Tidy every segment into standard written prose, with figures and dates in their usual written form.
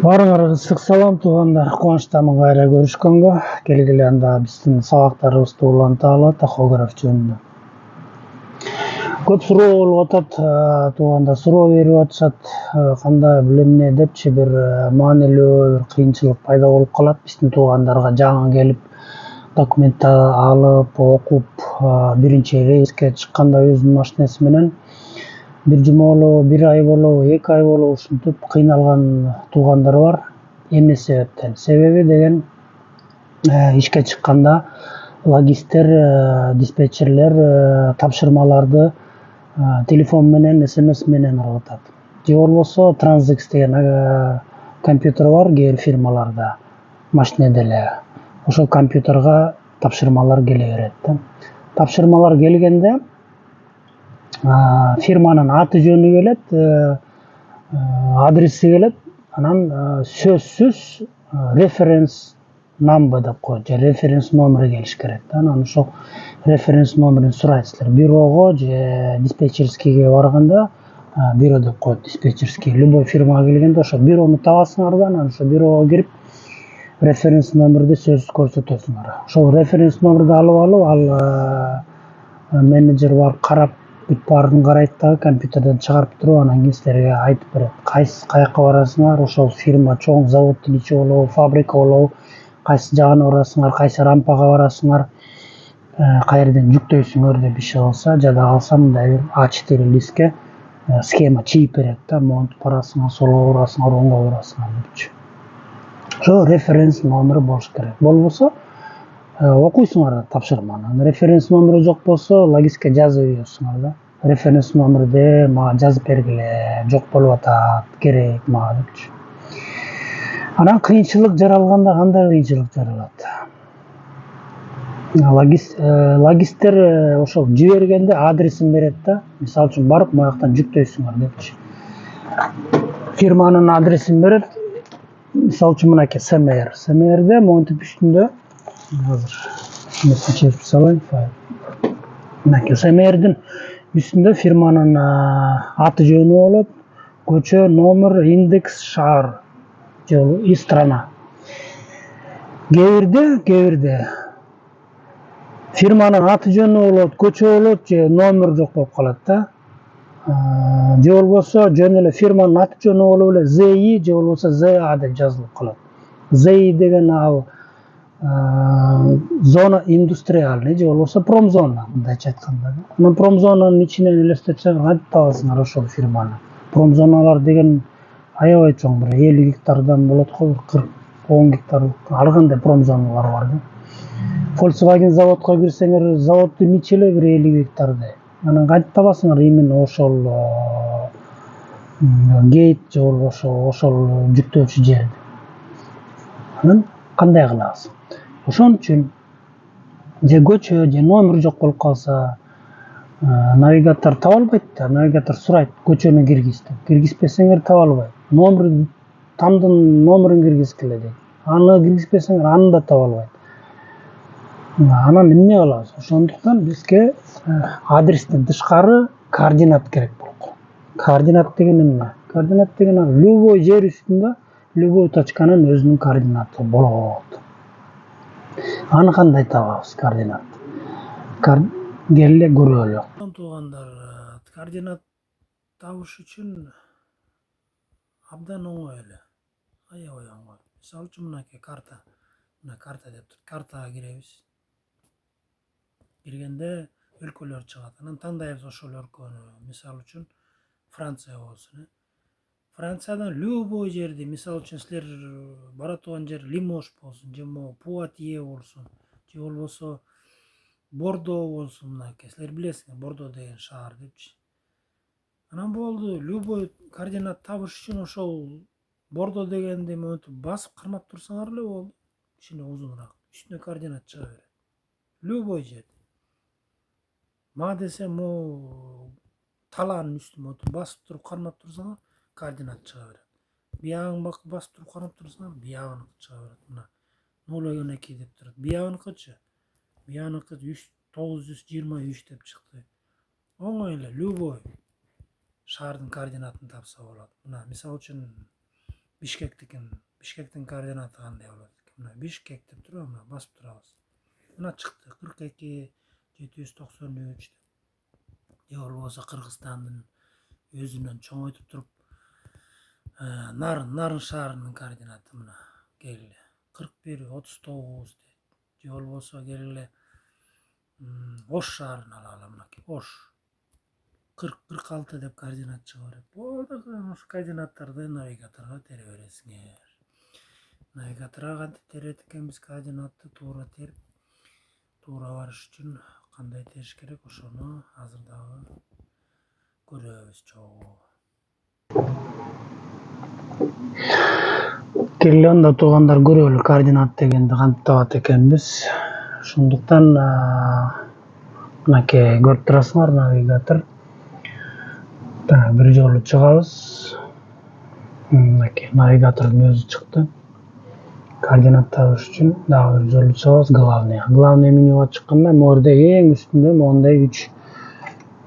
Баарыңарга ысык салам туугандар, кубанычтамын кайра көрүшкөнгө. Келгиле анда биздин сабактарыбызды уланталы тахограф жөнүндө. Көп суроо болуп атат, туугандар суроо берип атышат, кандай бул эмне депчи бир маанилүү бир кыйынчылык пайда болуп калат биздин туугандарга жаңы келип документ алып, окуп, биринчи рейске чыкканда өзүнүн машинеси менен бир жума болобу, бир ай болобу, 2 ай болобу ушинтип кыйналган туугандар бар. Эмне себептен? Себеби деген ишке чыкканда логисттер, диспетчерлер тапшырмаларды телефон менен, СМС менен ыргытат. Же болбосо Transix деген компьютер бар кээ бир фирмаларда, машинеде эле. Ошол компьютерга тапшырмалар келе берет да. Тапшырмалар келгенде фирманын аты жөнү келет, адреси келет, анан сөзсүз референс number деп коет, же референс номери келиш керек да. Анан ошол референс номерин сурайсыздар. Бюрого же диспетчерскийге барганда бюро деп коет, диспетчерский. Любой фирмага келгенде ошо бюрону табасыңар да, анан ошо бюрого кирип референс номерди сөзсүз көрсөтөсүңөр. Ошол референс номерди алып ал менеджер барып карап, бүт баарын карайт дагы компьютерден чыгарып туруп, анан кийин силерге айтып берет. Каяка барасыңар, ошол фирма чоң заводдун ичи болобу, фабрика болобу, кайсы жагына барасыңар, кайсы рампага барасыңар, каерден жүктөйсүңөр деп иши кылса, жада калса мындай бир А4 листке схема чийип берет да, монтип барасыңар, солго барасыңар, оңго барасыңар депчи. Ошо референс номери болуш керек. Болбосо окуйсуңар тапшырманы. Референс номери жок болсо логистке жазып ийесиңар да. Референс номерди мага жазып бергиле, жок болуп атат, керек мага депчи. Анан кыйынчылык жаралганда кандай кыйынчылык жаралат? Логисттер ошол жибергенде адресин берет да. Мисалы үчүн барып мояктан жүктөйсүңөр депчи. Фирманын адресин берет. Мисалы үчүн мынакей СМР. СМРде монтип үстүндө азыр месин чечип салайын файл. Мынакей СМРдин үстүндө фирманын аты жөнү болот, көчө, номер, индекс, шаар же и страна. Кээ бирде фирманын аты жөнү болот, көчө болот же номер жок болуп калат да. Же болбосо жөн эле фирманын аты жөнү болуп эле ЗИ же болбосо ЗА деп жазылып калат. ЗИ деген ал зона индустриальный же болбосо промзона, мындайча айтканда. Анан промзонанын ичинен элестетсең кантип табасыңар ошол фирманы? Промзоналар деген аябай чоң, бир 50 гектардан болот го, 40-10 гектар. Ар кандай промзоналар бар да. Volkswagen заводко кирсеңер, заводдун ичи эле бир 50 гектардай. Анан кантип табасыңар именно ошол гейт же болбосо ошол жүктөөчү жерди? Анан кандай кылабыз? Ошон үчүн же көчө же номер жок болуп калса, навигатор таба албайт да. Навигатор сурайт, көчөнү киргиз деп. Киргизбесеңер таба албайт. Номер, тамдын номерин киргизгиле дейт. Аны киргизбесеңер аны да таба албайт. Анан эмне кылабыз? Ошондуктан бизге адрестен тышкары координат керек болот. Координат деген эмне? Координат деген любой жер үстүндө любой точканын өзүнүн координаты болот. Аны кандай табабыз координатты? Келе көрөлү. Туугандар, координат табыш үчүн абдан оңой эле. Аябай оңой. Мисалы үчүн мынакей карта. Мына карта деп турат. Картага киребиз. Киргенде өлкөлөр чыгат. Анан тандайбыз ошол өлкөнү. Мисалы үчүн Франция болсун. Франциядан любой жерди, мисалы үчүн силер бара турган жер Лимож болсун, же Пуатье болсун, же болбосо Бордо болсун, мынакей. Силер билесиңер, Бордо деген шаар депчи. Анан болду, любой координат табыш үчүн ошол Бордо дегенди басып кармап турсаңар эле болду. Кичине узунураак. Үстүнө координат чыга берет. Любой жер. Мага десе талаанын үстүнө басып туруп кармап турсаңар, координат чыга берет. Биягын басып туруп кармап турсаңар, биягын чыга берет. Мына 0,2 деп турат. Биягыныкычы 923 деп чыкты. Оңой эле, любой. шаардын координатын тапса болот. Мына мисалы үчүн Бишкектин координаты кандай болот? Мына Бишкек деп турбайбы, мына басып турабыз. Мына чыкты 42 793 деп. Же болбосо Кыргызстандын өзүнөн чоңойтуп туруп Нарын шаарынын координаты мына келгиле 41 39 дейт. Же болбосо келгиле Ош шаарын алалы, мынакей Ош 40-46 деп координат чыга берет. Болду, ошо координаттарды навигаторго тере бересиңер. Навигаторго кантип терет экенбиз координатты туура терип, туура барыш үчүн кандай териш керек, ошону азыр дагы көрөбүз чогуу. Келе анда туугандар көрөлү координат дегенди кантип табат экенбиз. Ошондуктан мынакей көрүп турасыңар навигатор. Бир жолу чыгабыз. Мынакей навигатордун өзү чыкты. Координат табыш үчүн дагы бир жолу чыгабыз главный. Главный менюга чыкканда могу эң үстүндө моундай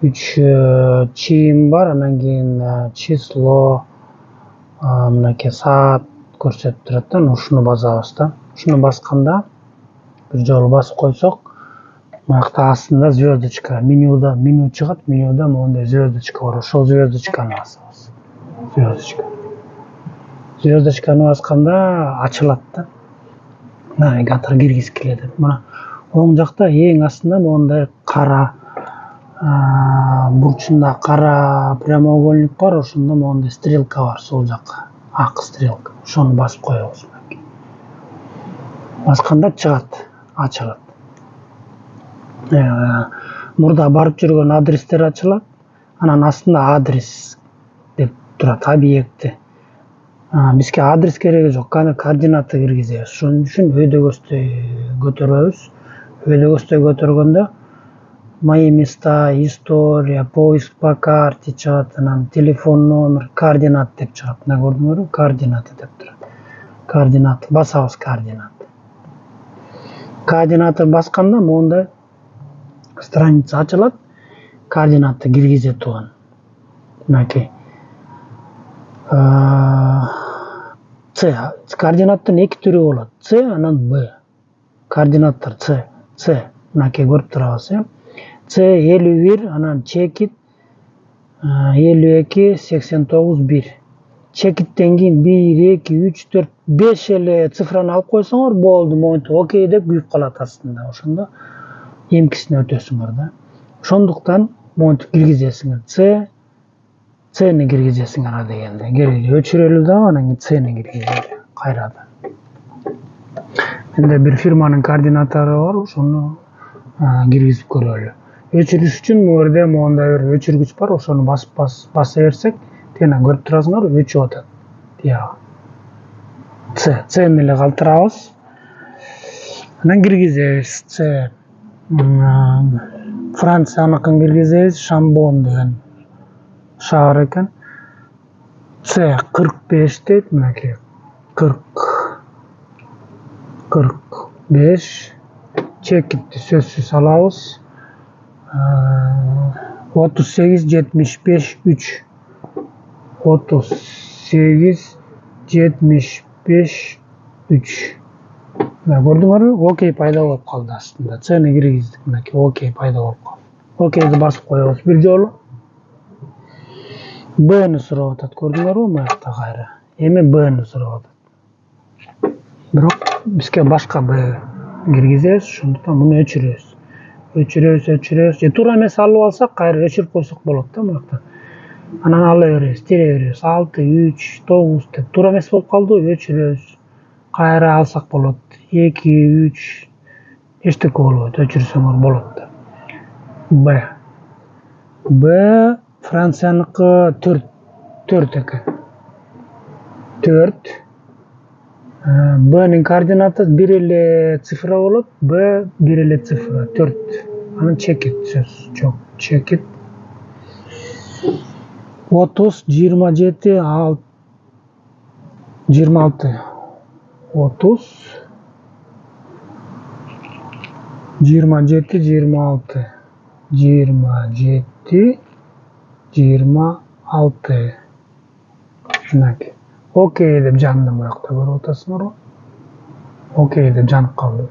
3 чейим бар, анан кийин число, мынакей саат көрсөтүп турат да, ушуну басабыз да. Ушуну басканда бир жолу басып койсок, мынакта астында звездочка, меню чыгат, менюда моундай звездочка бар. Ошол звездочканы басабыз. Звездочканы басканда ачылат да. Навигатор киргиз келет. Мына оң жакта эң астында моундай кара бурчунда кара прямоугольник бар, ошондо моундай стрелка бар сол жакка. Ак стрелка. Ошону басып коебуз. Басканда чыгат, ачылат. Мурда барып жүргөн адрестер ачылат. Анан астында адрес деп турат, объекти. Бизге адрес кереги жок, координаты киргизебиз. Ошон үчүн өйдөгөстой көтөрөбүз. Өйдөгөстой көтөргөндө мои места, история, поиск по карте чыгат, анан телефон номер, координат деп чыгат. Мына көрдүңөрбү? Координаты деп турат. Координаты басабыз, координаты. Координаты басканда моундай страница ачылат. Координаты киргизет туган. Мынакей. С. Координаттын эки түрү болот. С анан Б. Координаттар С. Мынакей көрүп турабыз, С 51, анан чекит 52 89 1. Чекиттен кийин 1 2 3 4 5 эле цифраны алып койсоңор болду, монтип окей деп күйүп калат астында. Ошондо эмкисине өтөсүңөр да. Ошондуктан монтип киргизесиңер. Ц'ни киргизесиңер дегенде. Келгиле өчүрөлү дагы, анан кийин Ц'ни киргизели кайрадан. Менде бир фирманын координаттары бар, ошону киргизип көрөлү. Өчүрүш үчүн бул жерде моундай бир өчүргүч бар, ошону баса берсек, тегенен көрүп турасыңар, өчүп атат. Тияга. Ц'ни эле калтырабыз. Анан киргизебиз. С. Францияныкын киргизебиз, Шамбон деген шаар экен. С 45 дейт, мынакей. 45. Чекитти сөзсүз алабыз. 38 75 3. 38 75 3. Мына көрдүңөрбү? Окей пайда болуп калды астында. Ц'ни киргиздик, мынакей окей пайда болуп калды. Окейди басып коебуз бир жолу. Б'ни сурап атат, көрдүңөрбү? Мына кайра. Эми Б'ни сурап атат. Бирок бизге башка Б киргизебиз, ошондуктан муну өчүрөбүз. Же туура эмес алып алсак, кайра өчүрүп койсок болот да мынакта. Анан ала беребиз, тере беребиз. 6 3 9 деп туура эмес болуп калдыбы, өчүрөбүз. Кайра алсак болот. 2 3 эчтеке болбойт, өчүрсөңөр болот да. Б Францияныкы 4 экен. 4. Б'нин координаты бир эле цифра болот. Б бир эле цифра 4. Анан чекит сөз жок. Чекит 30 27 26. 30 27 26. 27 26. 6 мынакей. Окей деп жандым, буякта көрүп атасыңарбы? Окей деп жанып калды.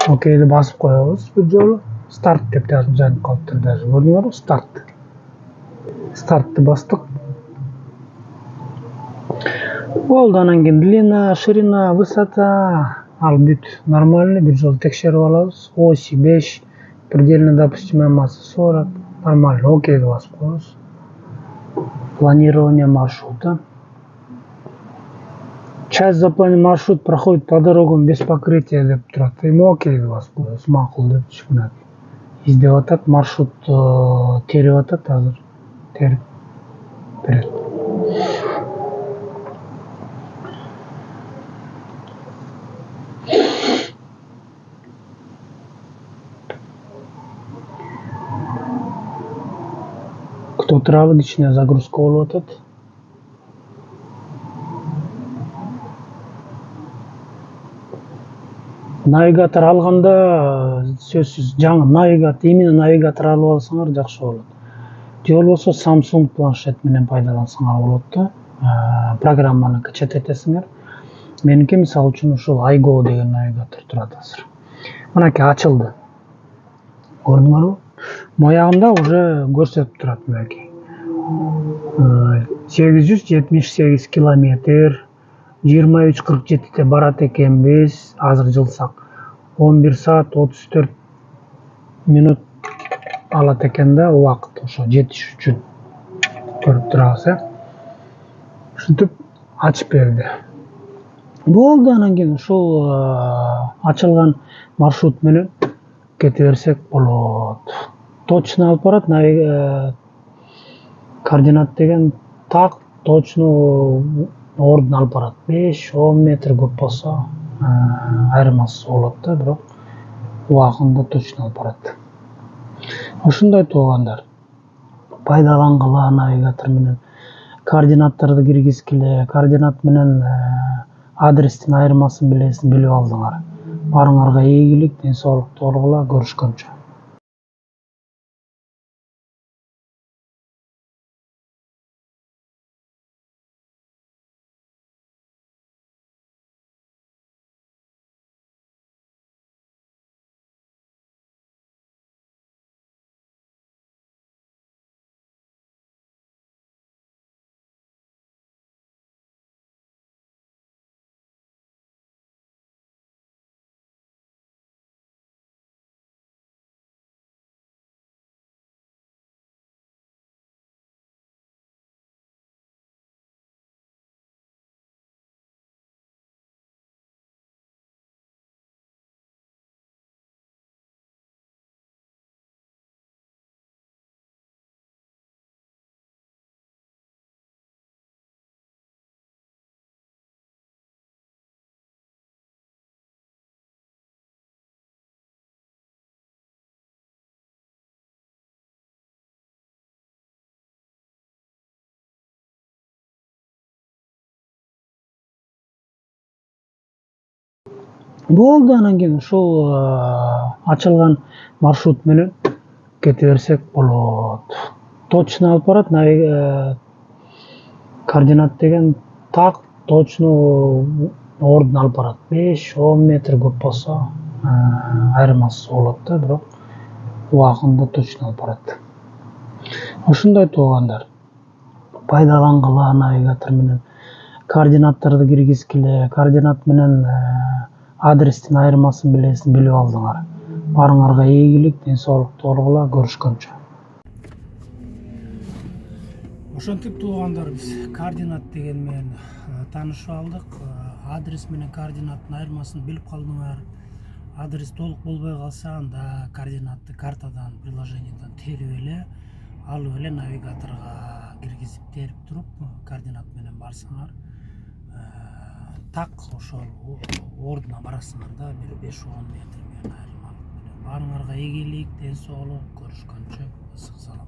Окейди басып коебуз бир жолу. Старт деп жанып калыптыр, даже көрдүңөрбү? Старт. Стартты бастык. Болду, анан кийин длина, ширина, высота ал бүт нормально, бир жолу текшерип алабыз. Оси 5, предельно допустимая масса 40, нормально. Окейди басып коебуз. Планирование маршрута. Часть заполнения, маршрут проходит по дорогам без покрытия деп турат. Эми окейди басып коебуз. Макул деп түшүнөт. Издеп атат, маршрут терип атат азыр. Терип берет. Кто турабы, кичине загрузка болуп атат. Навигатор алганда сөзсүз жаңы навигатор, именно навигатор алып алсаңар жакшы болот. Же болбосо Samsung планшет менен пайдалансаңар болот да. Программаны качать этесиңер. Меники мисалы үчүн ушул iGo деген навигатор турат азыр. Мынакей ачылды. Көрдүңөрбү? Моягында уже көрсөтүп турат мынакей. 878 километр, 23:47 барат экенбиз, азыр жылсак 11 саат 34 минут алат экен да убакыт ошо жетиш үчүн. Көрүп турабыз, ушинтип ачып берди. Болду, анан кийин ушул ачылган маршрут менен кете берсек болот. Точно алып барат, координат деген так точно ордун алып барат. 5-10 метр көп болсо айырмасы болот да, бирок убагында точно алып барат. Ошондой туугандар. Пайдалангыла навигатор менен. Координаттарды киргизгиле, координат менен адрестин айырмасын билип алдыңар. Барыңарга ийгилик, ден соолукту болгула, көрүшкөнчө. Болду, анан кийин ушул ачылган маршрут менен кете берсек болот. Точно алып барат, координат деген так точно ордун алып барат. 5-10 метр көп болсо айырмасы болот да, бирок убагында точно алып барат. Ошондой туугандар. Пайдалангыла навигатор менен. Координаттарды киргизгиле, координат менен адрестин айырмасын билип алдыңар. Барыңарга ийгилик, ден соолукту болгула, көрүшкөнчө. Ошентип туугандар, биз координат деген менен таанышып алдык. Адрес менен координаттын айырмасын билип калдыңар. Адрес толук болбой калса, анда координатты картадан, приложенияден терип эле, алып эле навигаторго киргизип терип туруп, координат менен барсаңар, так ошол ордуна барасыңар да, бир 5-10 метр менен айырмалык менен. Барыңарга ийгилик, ден соолук, көрүшкөнчө, ысык салам.